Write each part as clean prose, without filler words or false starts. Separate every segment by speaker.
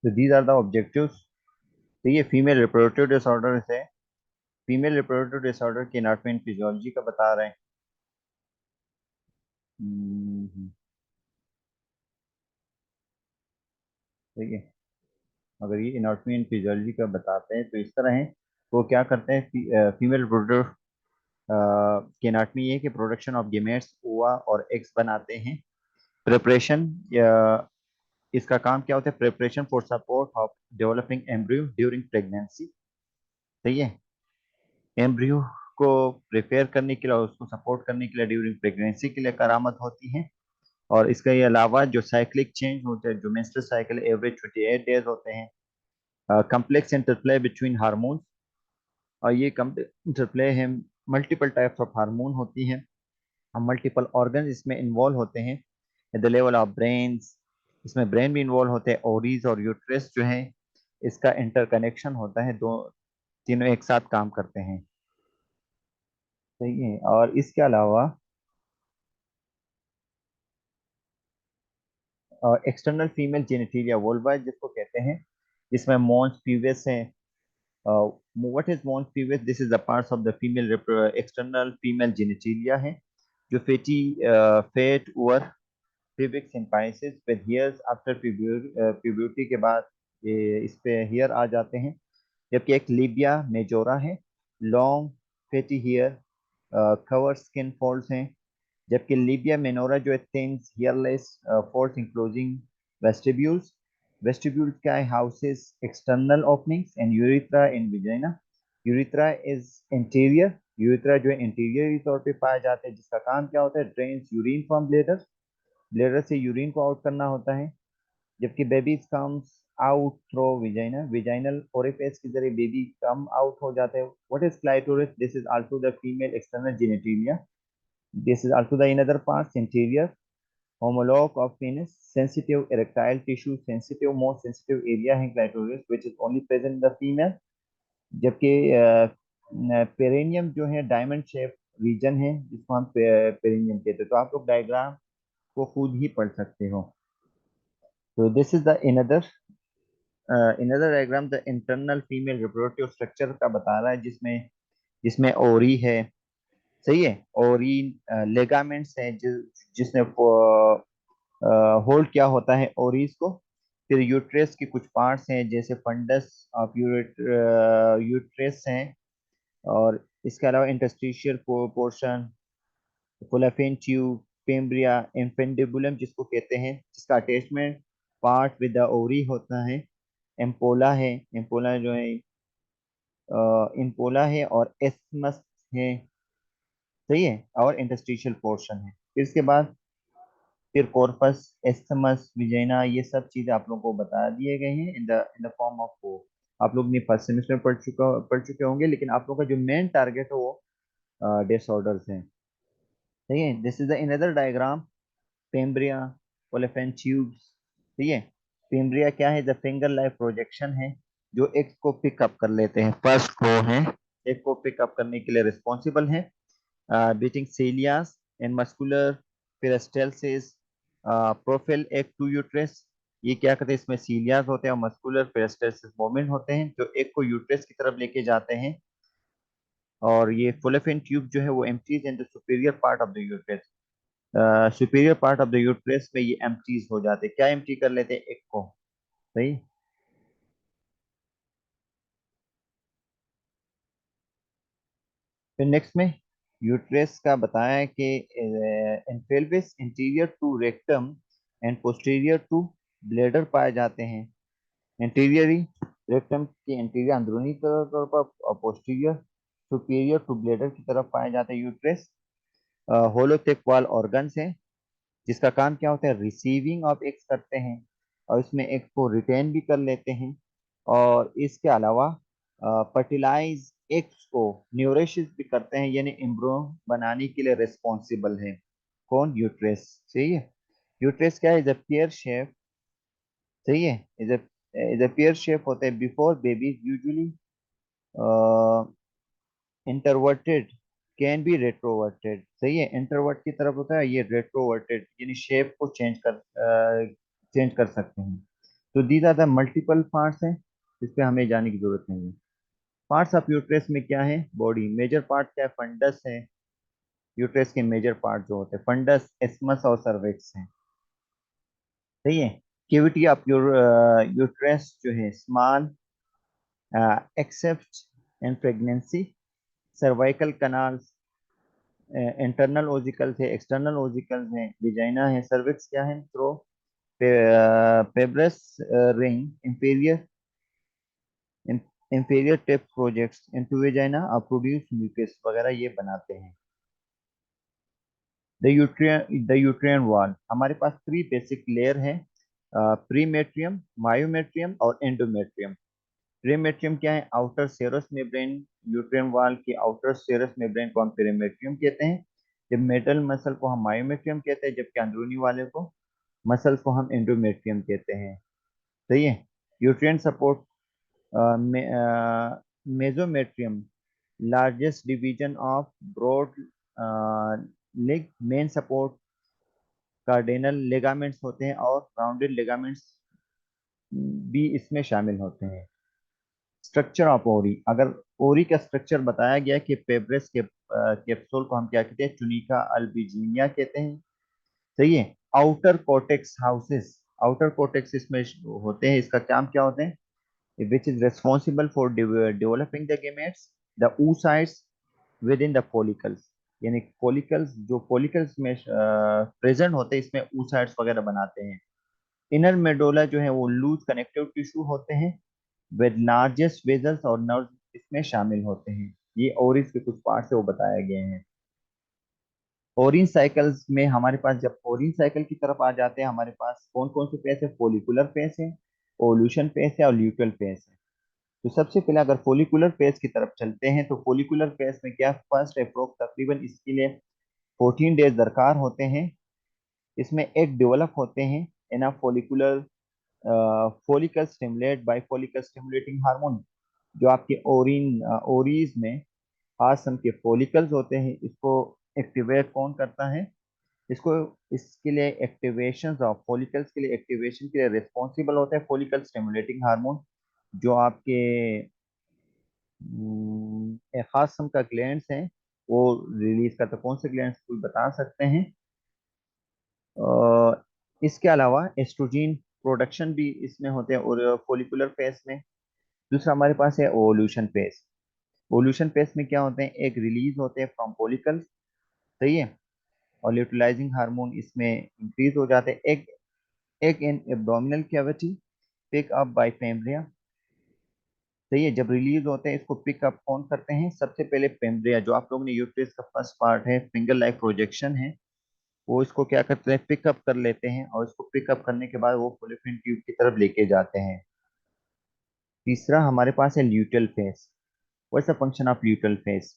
Speaker 1: तो these are the objectives. तो ये फीमेल रिप्रोडक्टिव डिसऑर्डर है। फीमेल रिप्रोडक्टिव डिसऑर्डर की एनाटॉमी एंड फिजियोलॉजी का बता रहे हैं। हम्म, ठीक है। अगर ये एनाटॉमी एंड फिजियोलॉजी का बताते हैं तो इस तरह है। वो क्या करते हैं, फीमेल रिप्रोडक्टिव की एनाटॉमी ये है कि प्रोडक्शन ऑफ गेमेट्स ओवा और एग्स बनाते हैं। प्रिपरेशन, इसका काम क्या होता है? Preparation for support of developing embryo during pregnancy. सही है। एम्ब्रियो को प्रिपेयर करने के लिए और उसको सपोर्ट करने के लिए ड्यूरिंग प्रेगनेंसी के लिए करामत होती है। और इसके अलावा जो साइक्लिक चेंज होते हैं, जो मेंस्ट्रुअल साइकिल एवरेज 28 डेज होते हैं। कम्प्लेक्स इंटरप्ले बिटवीन हार्मोन्स, और ये कम्प्लेक्स इंटरप्ले है। मल्टीपल टाइप्स ऑफ हार्मोन होती हैं। मल्टीपल ऑर्गन इसमें इन्वॉल्व होते हैं। At the level of brains, इसमें ब्रेन भी इन्वॉल्व होते हैं। ओरीज और यूट्रस जो है, इसका इंटरकनेक्शन होता है। दो तीनों एक साथ काम करते हैं। सही है। और इसके अलावा एक्सटर्नल फीमेल जेनिटेलिया वोल्वा जिसको कहते हैं, इसमें मॉन्स प्यूबिस है। What is mons pubis? This is the parts of the female external female genitalia है, जो fatty fat over pubic symphysis with hairs after puberty के बाद ये इस पे हेयर आ जाते हैं। जबकि एक लिबिया मेजोरा है, long fatty hair cover skin folds हैं। जबकि लिबिया मेनोरा जो है thin hairless folds enclosing vestibules. Vestibules क्या है? Houses external openings and urethra in vagina. Urethra is interior. Urethra जो है इंटीरियर तौर पे पाया जाता है, जिसका काम क्या होता है? Drains urine from bladder, bladder से यूरिन को आउट करना होता है। जबकि babies comes out through vagina, vaginal orifice के जरिए बेबी कम आउट हो जाते हैं। What is clitoris? This is also the female external genitalia. This is also the another parts interior homologue of penis, sensitive erectile tissue, sensitive most sensitive area है clitoris which is only present in the female। जबकि पेरेनियम जो है diamond shape reason है, जिसको हम पेरेनियम कहते हैं। तो आप लोग डायग्राम को खुद ही पढ़ सकते हो। तो this is the another diagram, the internal female reproductive structure का बता रहा है, जिसमें जिसमें ओरी है। सही है। ओरी लेगामेंट्स है, जिसने होल्ड किया होता है ओरीज को। फिर यूट्रस की कुछ पार्ट्स हैं, जैसे फंडस ऑफ यूट्रस हैं। और इसके अलावा इंटरस्टिशियल पोर्शन, फुलाफेन ट्यूब, पेम्ब्रिया, इन्फेंडिबुलम जिसको कहते हैं, जिसका अटैचमेंट पार्ट विद द ओरी होता है। एम्पोला है, एम्पोला जो है इम्पोला है, और एस्मस है। सही है। और इंटरस्टिशियल पोर्शन है। फिर इसके बाद फिर कॉर्पस, एस्थमस, विजाइना, ये सब चीजें आप लोगों को बता दिए गए हैं इन द फॉर्म ऑफ वो। आप लोग ने फर्स्ट सेमेस्टर में पढ़ चुके होंगे, लेकिन आप लोगों का जो मेन टारगेट है वो डिसऑर्डर्स हैं। ठीक है। This is the another diagram, fimbria, fallopian tubes. ठीक है। पेम्ब्रिया क्या है? द फिंगर लाइक प्रोजेक्शन है, जो एक को पिकअप कर लेते हैं। फर्स्ट वो है, एक को पिकअप करने के लिए रिस्पॉन्सिबल है। Beating cilia and muscular peristalsis, propel egg to uterus. ये क्या करते हैं? इसमें सीलियास होते हैं और मस्कुलर पेरिस्टल्सिस मोमेंट होते हैं, जो एक को यूट्रस की तरफ लेके जाते हैं। और ये फुलेफिन ट्यूब जो है वो empties in the superior part of the uterus. Superior part of the uterus में ये एम्प्टीज हो जाते हैं। क्या एम्प्टी कर लेते हैं? एक को। सही। फिर नेक्स्ट में यूट्रस का बताया है कि in pelvis interior to rectum and posterior to bladder पाए जाते हैं। इंटीरियरी रेक्टम के इंटीरियर अंदरूनी तौर पर, और पोस्टीरियर सुपीरियर टू ब्लेडर की तरफ पाए जाते हैं यूट्रस। होलोथिक वॉल ऑर्गन्स हैं, जिसका काम क्या होता है? रिसीविंग ऑफ एग्स करते हैं, और इसमें एग को रिटेन भी कर लेते हैं। और इसके अलावा फर्टिलाइज एग्स को न्यूरेशिस भी करते हैं, यानी एम्ब्रियो बनाने के लिए रिस्पॉन्सिबल है। कौन? यूट्रस। सही है। यूट्रस क्या है? Is a pear shape. सही है। इज अ पेयर शेप होता है। Before babies usually anteverted can be retroverted, सही है, इंट्रोवर्ट की तरफ होता है, ये रेट्रोवर्टेड यानी शेप को चेंज कर सकते हैं। तो these are the multiple parts हैं, इस पे हमें जाने की जरूरत नहीं है। पार्ट्स ऑफ यूट्रस में क्या है, बॉडी मेजर पार्ट क्या है, फंडस है। यूट्रस के मेजर पार्ट जो होते हैं फंडस, एस्मस और सर्विक्स हैं, सही है। कैविटी ऑफ यूट्रस जो है small except in pregnancy. Cervical canals, internal ossicles है, एक्सटर्नल ओजिकल्स हैं, विजाइना है, सर्विक्स क्या है, through, fibrous ring, inferior inferior tip projects into vagina और प्रोड्यूस म्यूकस वगैरह ये बनाते हैं। द यूट्रियन वॉल, हमारे पास थ्री बेसिक लेयर है, प्रीमेट्रियम, मायोमेट्रियम और एंडोमेट्रियम। प्रीमेट्रियम क्या है, आउटर सेरस मेम्ब्रेन। यूट्रियन वॉल की आउटर सेरस मेम्ब्रेन को हम प्रीमेट्रियम कहते हैं, जब मेटल मसल को हम मायोमेट्रियम कहते हैं, जबकि अंदरूनी वाले को मसल्स को हम एंडोमेट्रियम कहते हैं, सही है। Uterine support mesometrium, largest division of broad leg, main support cardinal ligaments होते हैं और राउंडेड लिगामेंट्स भी इसमें शामिल होते हैं। स्ट्रक्चर ऑफ ओरी, अगर ओरी का स्ट्रक्चर बताया गया कि पेब्रस के कैप्सूल को हम क्या कहते हैं, चुनिका अल्बिजीनिया कहते हैं, सही है। Outer cortex houses, outer cortex इसमें होते हैं, इसका काम क्या होते हैं, which is responsible for developing the gametes, the oocytes within the follicles, यानी follicles जो follicles में प्रेजेंट होते हैं इसमें oocytes वगैरह बनाते हैं। इनर मेडोला जो है वो लूज कनेक्टिव टिश्यू होते हैं, विद लार्जेस्ट वेजल्स और नर्व इसमें शामिल होते हैं। ये ओरिस के कुछ पार्ट से वो बताए गए हैं। ओरिन साइकिल्स में हमारे पास, जब ओरिन साइकिल की तरफ आ जाते हैं, हमारे पास कौन कौन से फेस है, फोलिकुलर फेस है, ओल्यूशन फेस है और ल्यूटल फेस है। तो सबसे पहले अगर फोलिकुलर फेज की तरफ चलते हैं तो फोलिकुलर फेज में क्या, फर्स्ट अप्रोक्स तकरीबन इसके लिए 14 डेज दरकार होते हैं। इसमें एक डेवलप होते हैं enough follicular follicle stimulate by follicle stimulating hormone, जो आपके ओरीज में खास सम के फोलिकल्स होते हैं, इसको एक्टिवेट कौन करता है, इसको इसके लिए एक्टिवेशन ऑफ फोलिकल्स के लिए एक्टिवेशन के लिए रिस्पॉन्सिबल होता है फोलिकल स्टिमुलेटिंग हार्मोन, जो आपके एक खास किस्म का ग्लैंड्स हैं वो रिलीज करता है। कौन से ग्लैंड्स कोई बता सकते हैं। इसके अलावा एस्ट्रोजन प्रोडक्शन भी इसमें होते हैं और फोलिकुलर फेस में। दूसरा हमारे पास है ओवल्यूशन फेस। ओवल्यूशन फेस में क्या होते हैं, एक रिलीज होते हैं फ्रॉम फोलिकल्स, सही है, और ल्यूटिलाइजिंग हार्मोन इसमें इंक्रीज हो जाते हैं। Egg in abdominal cavity pick up by fimbria, सही है। जब रिलीज होते हैं इसको पिकअप कौन करते हैं, सबसे पहले पेम्ब्रिया, जो आप लोगों ने यूट्रस का फर्स्ट पार्ट है, फिंगर लाइक प्रोजेक्शन है, वो इसको क्या करते हैं, पिकअप कर लेते हैं, और इसको पिकअप करने के बाद वो पोलिफिन ट्यूब की तरफ लेके जाते हैं। तीसरा हमारे पास है luteal face. What's the function of luteal face.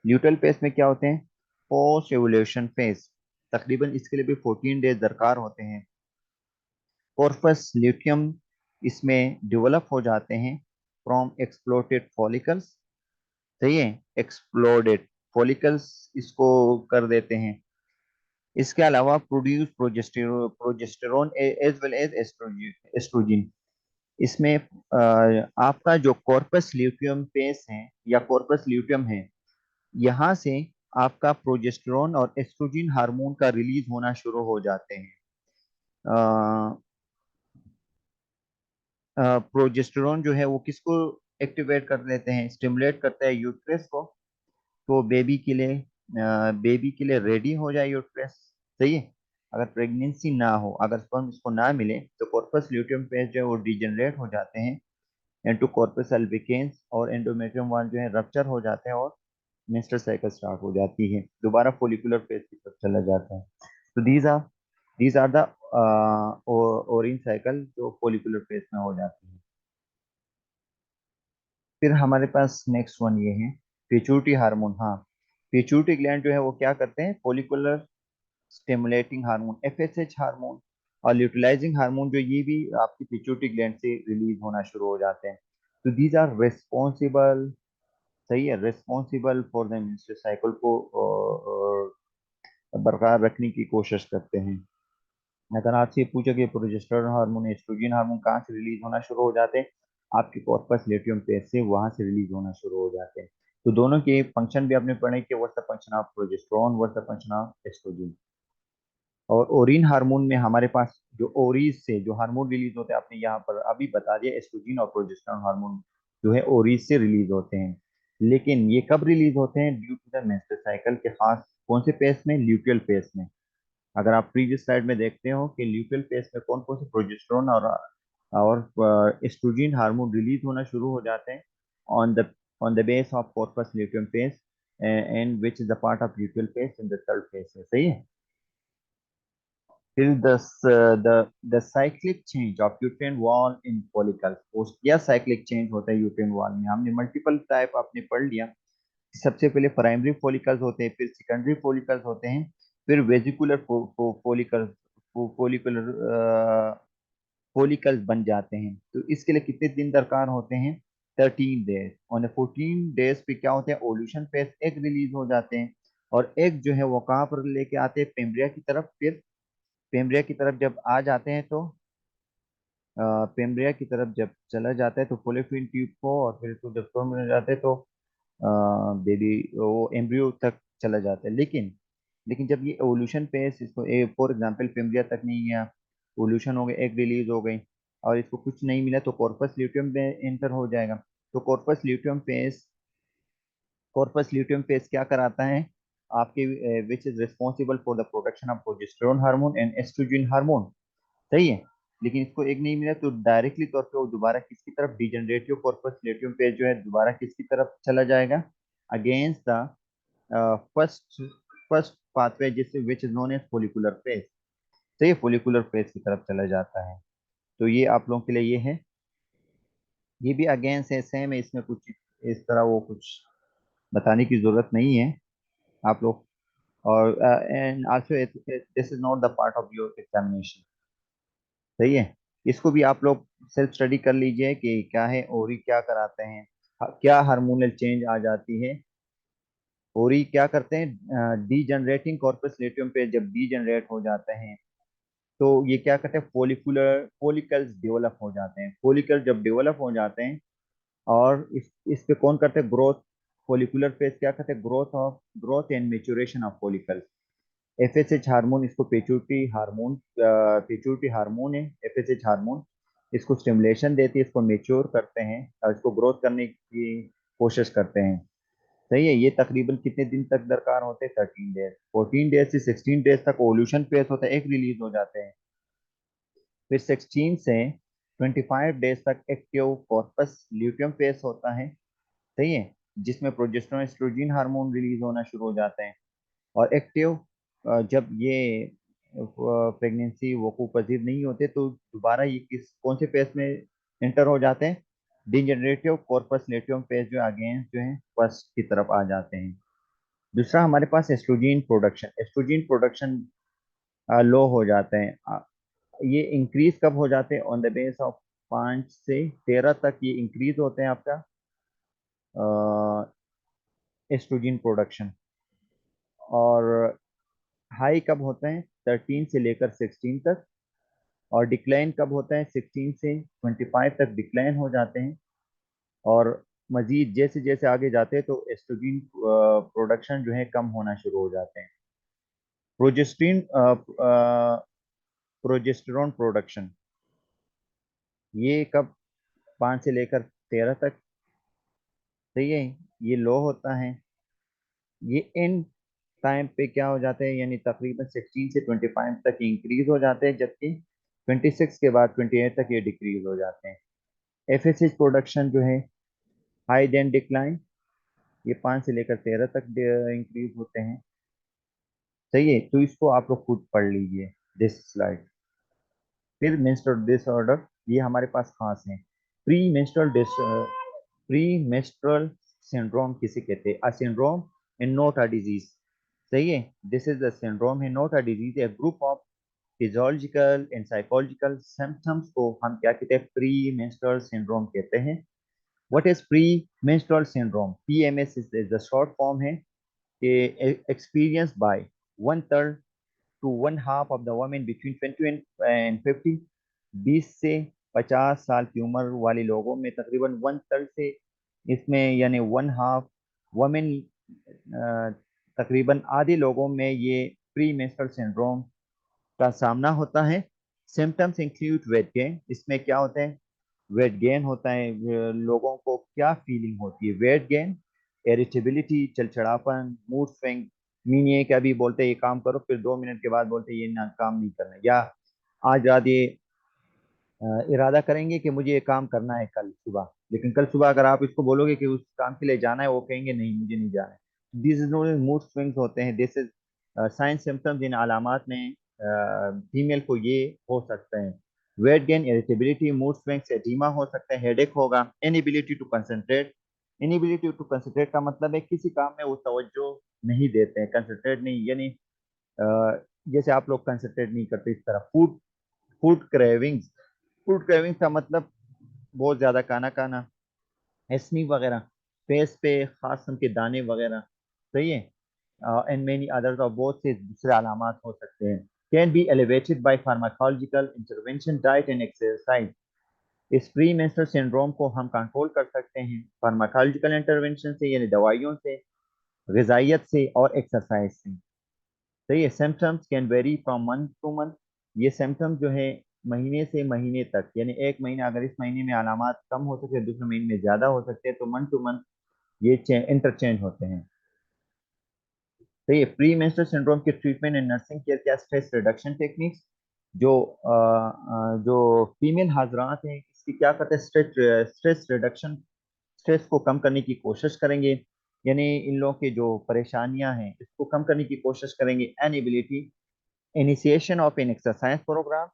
Speaker 1: Luteal face में क्या होते हैं, पोस्ट एवोल्यूशन फेस, तकरीबन इसके लिए भी 14 डेज दरकार होते हैं। कॉर्पस ल्यूटियम इसमें डेवलप हो जाते हैं फ्रॉम एक्सप्लोटेड फॉलिकल्स, सही है, एक्सप्लोडेड फॉलिकल्स इसको कर देते हैं। इसके अलावा produce progesterone as well as oestrogen. इसमें आपका जो कॉर्पस ल्यूटियम पेस है या कॉर्पस ल्यूटियम है, यहाँ से आपका प्रोजेस्टेरोन और एस्ट्रोजन हार्मोन का रिलीज होना शुरू हो जाते हैं। प्रोजेस्टेरोन जो है वो किसको एक्टिवेट कर देते हैं, स्टिमुलेट करता है यूट्रस को, तो बेबी के लिए रेडी हो जाए यूट्रस, सही है। अगर प्रेगनेंसी ना हो, अगर स्पर्म इसको ना मिले, तो कॉर्पस ल्यूटियम पेस जो है वो डिजेनरेट हो जाते हैं इनटू कॉर्पस अल्बिकेंस, और एंडोमेट्रियम वॉल जो है रप्चर हो जाते हैं और मेंस्ट्रुअल साइकिल स्टार्ट हो जाती है, दोबारा फोलिकुलर फेज की तरफ चला जाता है। तो दीज आर द ओरिन साइकिल जो फोलिकुलर फेज में हो जाती है। फिर हमारे पास नेक्स्ट वन ये है पिट्यूटरी हार्मोन। हाँ, पिट्यूटरी ग्लैंड जो है वो क्या करते हैं, follicular stimulating hormone FSH hormone और ल्यूटिलाइजिंग हार्मोन, जो ये भी आपकी पिट्यूटरी ग्लैंड से रिलीज होना शुरू हो जाते हैं। तो दीज आर रिस्पॉन्सिबल सही है, responsible for the menstrual cycle को बरकरार रखने की कोशिश करते हैं। अगर आपसे पूछे कि प्रोजेस्टेरोन हार्मोन एस्ट्रोजन हार्मोन कहाँ से रिलीज होना शुरू हो जाते हैं, आपके कॉर्पस लेटियम पेश से वहां से रिलीज होना शुरू हो जाते हैं। तो दोनों के फंक्शन भी आपने पढ़े कि what's the function of progesterone, what's the function of oestrogen. और ओरिन हार्मोन में हमारे पास जो ओरीज से जो हार्मोन रिलीज होते हैं, आपने यहाँ पर अभी बता दिया, एस्ट्रोजन और प्रोजेस्टेरोन हार्मोन जो है ओरीज से रिलीज होते हैं। लेकिन ये कब रिलीज होते हैं? Due to the menstrual cycle के खास कौन से फेज में? ल्यूटियल फेज में। अगर आप प्रीवियस स्लाइड में देखते हो कि ल्यूटियल फेज में कौन कौन से प्रोजेस्टेरोन और एस्ट्रोजन हार्मोन रिलीज होना शुरू हो जाते हैं on the base of corpus luteum phase, and which is the part of luteal phase in the third phase है। सही है। फिर the cyclic change of uterine wall in follicles. क्या साइक्लिक चेंज होता है यूट्राइन वॉल में? हमने multiple type आपने पढ़ लिया। सबसे पहले प्राइमरी फॉलिकल्स होते हैं, फिर सेकेंडरी फॉलिकल्स होते हैं, फिर वेजिकुलर फॉलिकल्स फॉलिकुलर फॉलिकल्स बन जाते हैं। तो इसके लिए कितने दिन दरकार होते हैं? 13 डेज। ऑन 14 डेज पे क्या होते हैं? ओल्यूशन फेज एग रिलीज हो जाते हैं। और एग जो है वो कहाँ पर लेके आते हैं? पेम्ब्रिया की तरफ। फिर पेम्ब्रिया की तरफ जब आ जाते हैं तो पेम्ब्रिया की तरफ जब चला जाता है तो फॉलोपियन ट्यूब को, और फिर तो जब फॉर्म में जाते हैं तो बेबी वो एम्ब्रियो तक चला जाता है। लेकिन जब ये एवोल्यूशन फेज, इसको फॉर एग्जांपल पेम्ब्रिया तक नहीं गया, एवोल्यूशन हो गया, एग रिलीज हो गई और इसको कुछ नहीं मिला, तो कॉर्पस ल्यूटियम में एंटर हो जाएगा। तो कॉर्पस ल्यूटियम फेज क्या कराता है आपके? Which is responsible for the production of progesterone hormone and oestrogen hormone. सही है। लेकिन इसको एक नहीं मिला तो डायरेक्टली तौर पे वो दोबारा किसकी तरफ? डिजेनरेटिव कॉर्पस ल्यूटियम पेज जो है दोबारा किसकी तरफ चला जाएगा? Against the first first pathway, जिससे which is known as follicular phase. तो ये फोलिकुलर फेज की तरफ चला जाता है। तो ये आप लोगों के लिए ये है। ये भी अगेंस्ट है, सेम है, इसमें कुछ इस तरह वो कुछ बताने की जरूरत नहीं है आप लोग। और and also this is not the part of your examination. सही है। इसको भी आप लोग सेल्फ स्टडी कर लीजिए कि क्या है ओरी क्या कराते हैं, क्या हार्मोनल चेंज आ जाती है। ओरी क्या करते हैं? डी जनरेटिंग कॉर्पस लेटियम पे जब डी जनरेट हो जाते हैं तो ये क्या करते हैं? फोलिकल्स डेवलप हो जाते हैं। फोलिकल जब डेवलप हो जाते हैं और इस पे कौन करते हैं? ग्रोथ। फोलिकुलर फेज क्या करते हैं? Growth and maturation of follicle. FSH hormone, इसको पेचूरिटी हार्मोन है एफएसएच हार्मोन। इसको स्टिमुलेशन देती है, इसको मेच्योर करते हैं और इसको ग्रोथ करने की कोशिश करते हैं। सही है। ये तकरीबन कितने दिन तक दरकार होते हैं? 13 डेज। 14 डेज से 16 डेज तक ओल्यूशन फेज होता है, एक रिलीज हो जाते हैं। फिर 16 से 25 डेज तक एक्टिव कॉर्पस ल्यूटियम फेज होता है। सही है। जिसमें प्रोजेस्टेरोन एस्ट्रोजन हार्मोन रिलीज होना शुरू हो जाते हैं। और एक्टिव जब ये प्रेगनेंसी वकूफ पजीर नहीं होते तो दोबारा ये किस कौन से फेज में एंटर हो जाते हैं? डिजेनरेटिव कॉर्पस लेटियम फेज जो अगेंस्ट जो है फर्स्ट की तरफ आ जाते हैं। दूसरा हमारे पास एस्ट्रोजन प्रोडक्शन लो हो जाते हैं। ये इंक्रीज कब हो जाते हैं? ऑन द बेस ऑफ 5 से 13 तक ये इंक्रीज होते हैं आपका एस्ट्रोजन प्रोडक्शन। और हाई कब होते हैं? 13 से लेकर 16 तक। और डिक्लाइन कब होता है? 16 से 25 तक डिक्लाइन हो जाते हैं। और मजीद जैसे जैसे आगे जाते हैं तो एस्ट्रोजन प्रोडक्शन जो है कम होना शुरू हो जाते हैं। प्रोजेस्टिन प्रोजेस्टेरोन प्रोडक्शन ये कब? 5 से लेकर 13 तक। सही है। ये लो होता है। ये इन टाइम पे क्या हो जाते हैं, यानी तकरीबन 16 से 25 तक इंक्रीज हो जाते हैं, जबकि 26 के बाद 28 तक ये डिक्रीज हो जाते हैं। एफएसएच प्रोडक्शन जो है हाई देन डिक्लाइन, ये 5 से लेकर 13 तक इंक्रीज होते हैं। सही है। तो इसको आप लोग खुद पढ़ लीजिए दिस स्लाइड। फिर मेंस्ट्रुअल डिसऑर्डर, ये हमारे पास खास है। Premenstrual pre menstrual syndrome किसे कहते हैं? A syndrome and not a disease. सही है। दिस इज द सिंड्रोम है, not a disease. A group of physiological and psychological symptoms को हम क्या कहते हैं? प्री मेंस्ट्रुअल सिंड्रोम कहते हैं। What is pre menstrual syndrome? PMS is the short form है कि experience by one third to one half of the women between 20 and 50। 20 से 50 साल की उम्र वाले लोगों में तकरीबन वन थर्ड से इसमें यानी वन हाफ वुमेन, तकरीबन आधे लोगों में ये प्री मेंस्ट्रुअल सिंड्रोम का सामना होता है। Symptoms include weight gain. इसमें क्या होता है? वेट गेन होता है। लोगों को क्या फीलिंग होती है? वेट गेन, इरिटेबिलिटी, चिड़चिड़ापन, मूड स्विंग। मीन ये कि अभी बोलते हैं ये काम करो, फिर 2 मिनट के बाद बोलते हैं ये ना काम नहीं करना, या आज रात ये इरादा करेंगे कि मुझे ये काम करना है कल सुबह, लेकिन कल सुबह अगर आप इसको बोलोगे कि उस काम के लिए जाना है, वो कहेंगे नहीं मुझे नहीं जाना है। This is known mood swings होते हैं। This is sign symptoms. इन अलामात में फीमेल को ये हो सकते हैं। Weight gain, irritability, mood swings, oedema हो सकता है, हेडेक होगा, inability to concentrate. Inability to concentrate का मतलब है किसी काम में वो तवज्जो नहीं देते हैं, कंसंट्रेट नहीं, यानी जैसे आप लोग कंसंट्रेट नहीं करते इस तरह। Food food cravings. Food cravings का मतलब बहुत ज्यादा खाना खाना, एस्नी वगैरह, फेस पे खास किस्म के दाने वगैरह। सही है। एंड मेनी अदर्स, और बहुत से दूसरे अलामात हो सकते हैं। Can be elevated by pharmacological intervention, diet and exercise. इस प्री मेंस्ट्रुअल सिंड्रोम को हम कंट्रोल कर सकते हैं फार्माकोलॉजिकल इंटरवेंशन से, यानी दवाइयों से, ग़िज़ाइयत से और एक्सरसाइज से। तो ये symptoms can very from month two month. ये सिम्टम्स जो है महीने से महीने तक, यानी एक महीना अगर इस महीने में अलामात कम हो सकते हैं, दूसरे महीने में ज्यादा हो सकते हैं, तो मंथ टू मंथ ये इंटरचेंज होते हैं। तो ये प्री मेंस्ट्रुअल सिंड्रोम के ट्रीटमेंट एंड नर्सिंग केयर क्या? Stress reduction techniques. जो जो फीमेल हाजरात हैं इसकी क्या करते हैं? स्ट्रेस स्ट्रेस रिडक्शन, स्ट्रेस को कम करने की कोशिश करेंगे, यानी इन लोगों की जो परेशानियां हैं इसको कम करने की कोशिश करेंगे। Inability, initiation of an exercise program.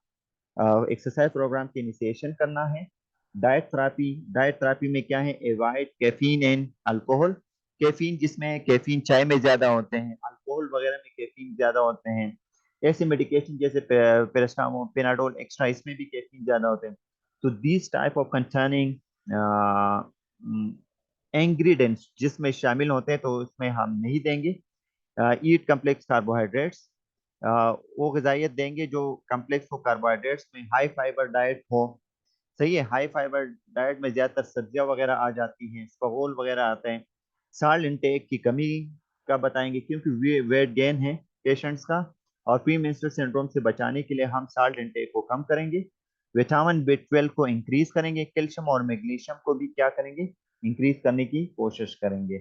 Speaker 1: Exercise program की इनिशिएशन करना है। डाइट थेरापी, डाइट थेरापी में क्या है? Avoid caffeine and alcohol. Caffeine, जिसमें कैफीन चाय में ज्यादा होते हैं, अल्कोहल वगैरह में कैफीन ज्यादा होते हैं। ऐसे मेडिकेशन जैसे पेरास्टामोल, पेनाडोल एक्स्ट्रा, इसमें भी कैफीन ज्यादा होते हैं। तो this type of containing ingredients जिसमें शामिल होते हैं तो उसमें हम नहीं देंगे। ईट कम्प्लेक्स कार्बोहाइड्रेट्स। वो ग़िज़ाइयत देंगे जो कम्प्लेक्स हो, कार्बोहाइड्रेट्स में हाई फाइबर डाइट हो। सही है। हाई फाइबर डाइट में ज़्यादातर सब्जियां वगैरह आ जाती हैं, स्पगोल वगैरह आते हैं। साल्ट इंटेक की कमी का बताएंगे, क्योंकि वेट गेन है पेशेंट्स का, और प्री मेंस्ट्रुअल सिंड्रोम से बचाने के लिए हम साल्ट इंटेक को कम करेंगे। विटामिन बी 12 को इंक्रीज करेंगे। कैल्शियम और मैग्नीशियम को भी क्या करेंगे? इंक्रीज करने की कोशिश करेंगे।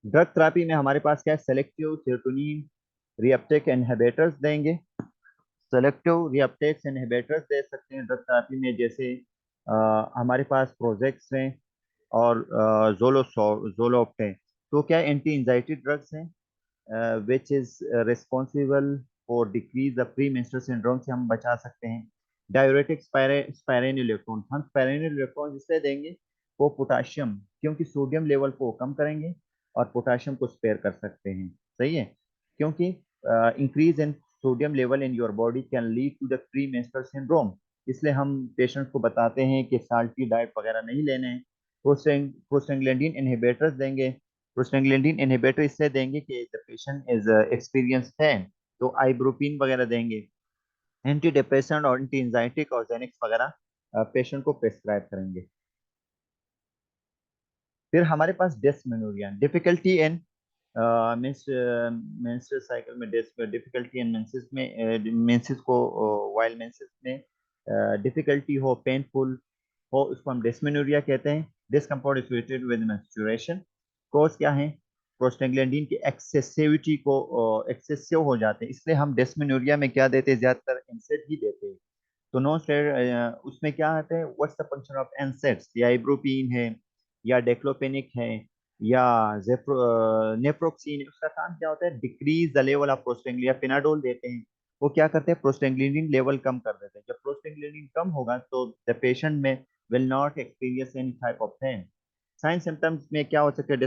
Speaker 1: ड्रग थेरेपी में हमारे पास क्या है? सेलेक्टिव सेरोटोनिन रीअपटेक इनहिबिटर्स देंगे। सेलेक्टिव रीअपटेक इनहिबिटर्स दे सकते हैं ड्रग थेरेपी में, जैसे हमारे पास प्रोजेक्ट्स हैं और जोलोफ्ट हैं। तो क्या एंटी एंजाइटी ड्रग्स हैं विच is responsible for decrease the pre menstrual syndrome से हम बचा सकते हैं। डाययूरेटिक्स, स्पाइरेनिल इलेक्ट्रॉन, हम स्पाइरेनिल इलेक्ट्रॉन इसलिए देंगे वो पोटाशियम, क्योंकि सोडियम लेवल को कम करेंगे और पोटाशियम को स्पेयर कर सकते हैं। सही है। क्योंकि increase in sodium level in your body can lead to the pre menstrual syndrome. इसलिए हम पेशेंट को बताते हैं कि साल्टी डाइट वगैरह नहीं लेने हैं। प्रोस्टेग्लैंडिन इनहिबिटर्स देंगे। प्रोस्टेग्लैंडिन इनहिबिटर इससे देंगे कि द पेशेंट इज एक्सपीरियंस है, तो आइब्रोपिन वगैरह देंगे। एंटी डिप्रेसेंट और एंटी एंजाइटिक और जेनिक्स वगैरह पेशेंट को प्रेस्क्राइब करेंगे। फिर हमारे पास dysmenorrhoea, difficulty in menstrual cycle में, डिफिकल्टी इन मेंसेस में, मेंसेस को वाइल मेंसेस में डिफिकल्टी हो, पेनफुल हो, उसको हम डिस्मेनोरिया कहते हैं। Discomfort associated with menstruation. Cause क्या है? प्रोस्टेग्लैंडिन की एक्सेसिविटी को एक्सेसिव हो जाते हैं, इसलिए हम डिस्मेनोरिया में क्या देते हैं? ज्यादातर एनसेड ही देते हैं। तो नो स्टेरॉइड उसमें क्या आता है? What's the function of NSAIDs? या इब्रोपीन है, या डेक्लोपेनिक है, या नेप्रोक्सीन है। उसका काम क्या होता है? Decrease the level of prostaglandin. या पिनाडोल देते हैं, वो क्या करते हैं? प्रोस्टेग्लैंडिन लेवल कम कर देते हैं। जब प्रोस्टेग्लैंडिन कम होगा तो द पेशेंट में will not experience any type of pain. Sign symptoms में क्या हो सकते हैं?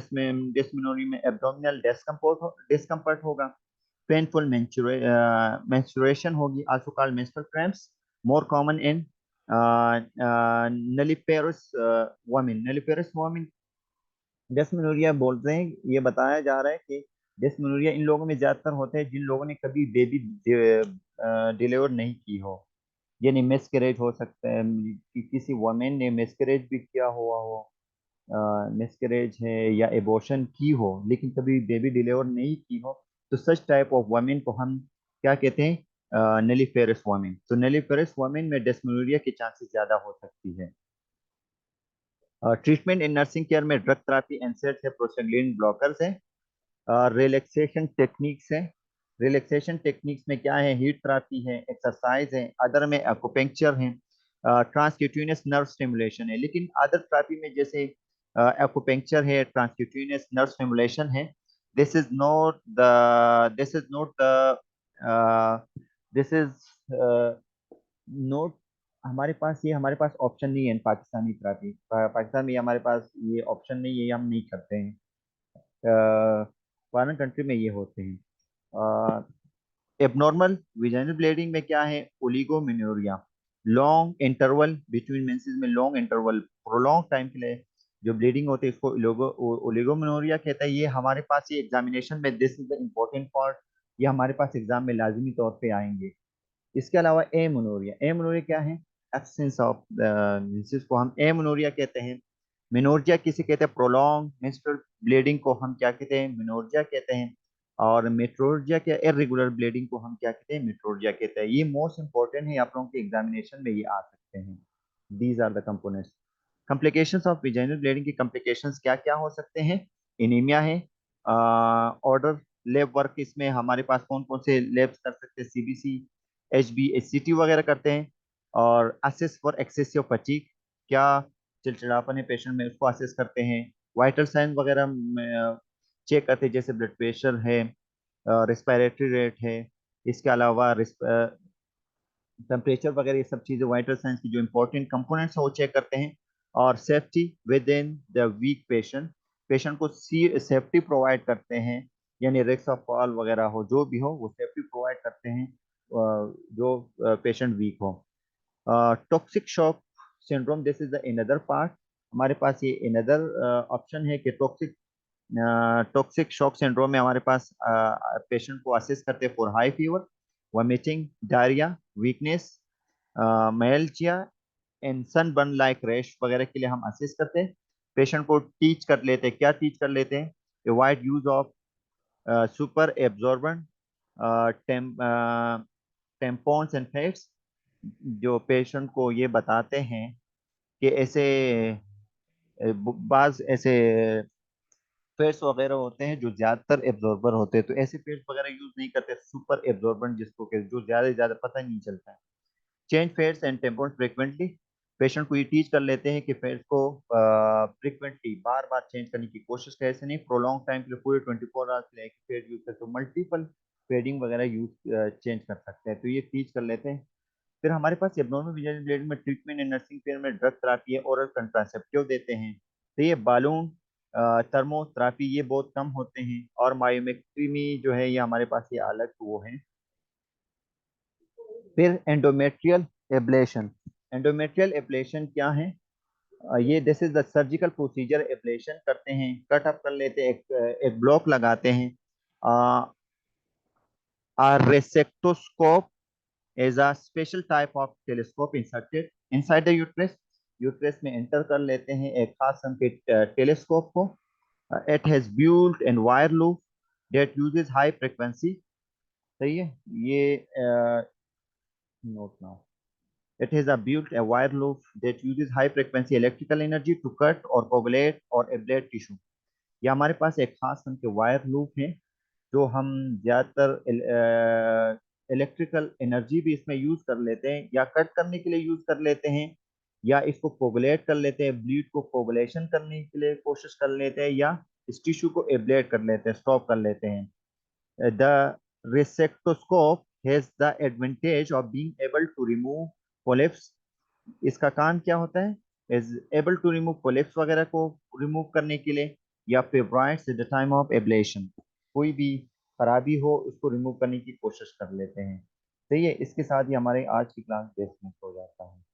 Speaker 1: डिस्मेनोरिया में एब्डोमिनल डिस्कम्फर्ट होगा, पेनफुल मेंस्ट्रुएशन होगी, also called menstrual cramps, more common in nulliparous women. Nulliparous women dysmenorrhoea बोलते हैं, ये बताया जा रहा है कि डिस्मेनोरिया इन लोगों में ज्यादातर होते हैं जिन लोगों ने कभी बेबी डिलीवर नहीं की हो, यानी मिसकैरेज हो सकता है कि किसी वुमेन ने मिसकैरेज भी किया हुआ हो, मिसकैरेज है या एबॉर्शन की हो लेकिन कभी बेबी डिलीवर नहीं की हो, तो सच टाइप ऑफ वुमेन को हम क्या कहते हैं, नेलीफेरस वुमेन। तो नेलीफेरस वुमेन में डिस्मेनोरिया के चांसेस ज्यादा हो सकती है। ट्रीटमेंट इन नर्सिंग केयर में ड्रग थेरेपी, एनसेड्स है, प्रोस्टाग्लैंडिन ब्लॉकर्स है, रिलैक्सेशन टेक्निक्स है। रिलैक्सेशन टेक्निक्स में क्या है, हीट थेरेपी है, एक्सरसाइज है, अदर में एक्यूपेंक्चर है, ट्रांसक्यूटेनियस नर्व स्टिमुलेशन है। लेकिन अदर थेरेपी में जैसे एक्यूपेंक्चर है, ट्रांसक्यूटेनियस नर्व स्टिमुलेशन है, this is not the this is not the this is note हमारे पास ऑप्शन नहीं है पाकिस्तानी थेरेपी। पाकिस्तान में हमारे पास ये ऑप्शन नहीं है, ये हम नहीं करते हैं। फॉरेन कंट्री में ये होते हैं। एबनॉर्मल विजाइनल ब्लीडिंग में क्या है, oligomenorrhoea, long interval between menses में लॉन्ग इंटरवल प्रोलॉन्ग टाइम के लिए जो ब्लीडिंग होती है इसको ओलिगोमेनोरिया कहता है। ये हमारे पास ये एग्जामिनेशन में, this is the important part, ये हमारे पास एग्जाम में लाजमी तौर पे आएंगे। इसके अलावा एमोनोरिया, एमोनोरिया क्या है, एब्सेंस ऑफ मेंसेस को हम एमोनोरिया कहते हैं। मेनोर्जिया किसे कहते हैं, प्रोलॉन्ग मेंस्ट्रुअल ब्लीडिंग को हम क्या कहते हैं, मेनोर्जिया कहते हैं। और मेट्रोर्जिया क्या, इरेगुलर ब्लीडिंग को हम क्या कहते हैं, मेट्रोर्जिया कहते हैं। ये मोस्ट इंपॉर्टेंट है, आप लोगों के एग्जामिनेशन में ये आ सकते हैं। These are the components. Complications of vaginal bleeding की कॉम्प्लिकेशंस क्या क्या हो सकते हैं, एनीमिया है, ऑर्डर लैब वर्क, इसमें हमारे पास कौन कौन से लैब्स कर सकते हैं, सीबीसी, HbHCT वगैरह करते हैं। और असेस फॉर एक्सेसिव फटीग, क्या चिड़चिड़ापन है पेशेंट में उसको असेस करते हैं। वाइटल साइन वगैरह चेक करते हैं, जैसे ब्लड प्रेशर है, रिस्पायरेटरी रेट है, इसके अलावा टेम्परेचर वगैरह, ये सब चीज़ें वाइटल साइंस की जो इंपॉर्टेंट कंपोनेंट्स है वो चेक करते हैं। और safety within the weak patient, patient को सेफ्टी प्रोवाइड करते हैं, यानी रिस्क ऑफ फॉल वगैरह हो जो भी हो वो सेफ्टी प्रोवाइड करते हैं जो पेशेंट वीक हो। Toxic shock syndrome, this is the another part, हमारे पास ये अनदर ऑप्शन है कि टॉक्सिक शॉक सिंड्रोम में हमारे पास पेशेंट को असेस करते हैं for high fever, vomiting, diarrhoea, weakness, myalgia and sunburn like rash वगैरह के लिए हम असेस करते हैं। पेशेंट को टीच कर लेते हैं, क्या टीच कर लेते हैं, avoid use of super absorbent tampons and pads, जो पेशेंट को ये बताते हैं कि ऐसे बाज ऐसे पेड्स वगैरह होते हैं जो ज्यादातर एब्जॉर्बर होते हैं, तो ऐसे पेड्स वगैरह यूज नहीं करते, सुपर एब्जॉर्बेंट जिसको के जो ज्यादा से ज्यादा पता नहीं चलता है। Change pads and tampons frequently, patient को ये टीच कर लेते हैं कि फेड्स को फ्रिक्वेंटली बार बार चेंज करने की कोशिश करें, ऐसे नहीं प्रोलॉन्ग टाइम के लिए पूरे 24 आवर्स के लिए एक फेड यूज करते, तो मल्टीपल फेडिंग वगैरह यूज चेंज कर सकते हैं, तो ये टीच कर लेते हैं। फिर हमारे पास एब्नॉर्मल विजाइनल ब्लीडिंग में ट्रीटमेंट इन नर्सिंग केयर में ड्रग थेरेपी है, ओरल कंट्रासेप्टिव देते हैं, तो ये बालून थर्मोथेरेपी ये बहुत कम होते हैं। और मायोमेक्ट्री जो है ये हमारे पास ये अलग वो है। फिर एंडोमेट्रियल एब्लेशन, एंडोमेट्रियल एब्लेशन क्या है, ये this is the surgical procedure, ablation करते हैं, कट अप कर लेते हैं, एक ब्लॉक लगाते हैं। रेसेक्टोस्कोप is a special type of telescope inserted inside the uterus, uterus में एंटर कर लेते हैं एक खास किस्म के टेलीस्कोप को। It has built and wire loop that uses high frequency, सही है ये note now, it has a built a wire loop that uses high frequency electrical energy to cut or coagulate or ablate tissue। ये हमारे पास एक खास किस्म के wire loop है जो हम ज्यादातर इलेक्ट्रिकल एनर्जी भी इसमें यूज कर लेते हैं, या कट करने के लिए यूज कर लेते हैं, या इसको कोगुलेट कर लेते हैं, ब्लीड को कोगुलेशन करने के लिए कोशिश कर लेते हैं, या इस टिश्यू को एब्लेट कर लेते हैं, स्टॉप कर लेते हैं। The resectoscope has the advantage of being able to remove polyps। इसका काम क्या होता है, is able to remove polyps वगैरह को रिमूव करने के लिए, या fibroids at the time of ablation, कोई भी खराबी हो उसको रिमूव करने की कोशिश कर लेते हैं। सही है, इसके साथ ही हमारे आज की क्लास डिस्मिस हो जाता है।